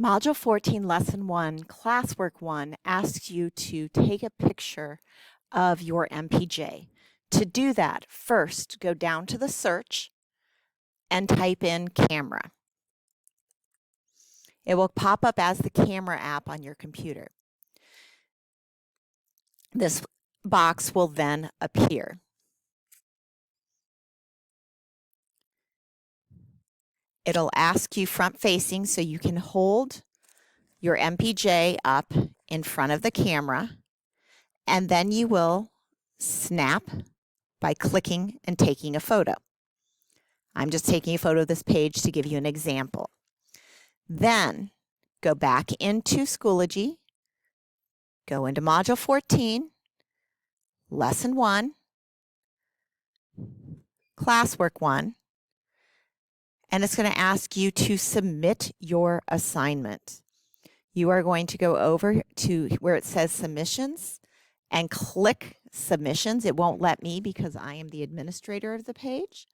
Module 14, Lesson 1, Classwork 1 asks you to take a picture of your MPJ. To do that, first go down to the search and type in camera. It will pop up as the camera app on your computer. This box will then appear. It'll ask you front facing, so you can hold your MPJ up in front of the camera, and then you will snap by clicking and taking a photo. I'm just taking a photo of this page to give you an example. Then go back into Schoology, go into Module 14, Lesson 1, Classwork 1, and it's going to ask you to submit your assignment. You are going to go over to where it says Submissions and click Submissions. It won't let me because I am the administrator of the page.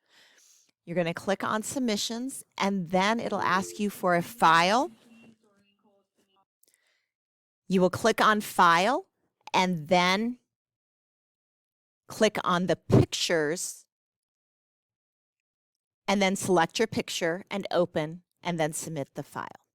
You're going to click on Submissions, and then it'll ask you for a file. You will click on File, and then click on the Pictures, and then select your picture and open, and then submit the file.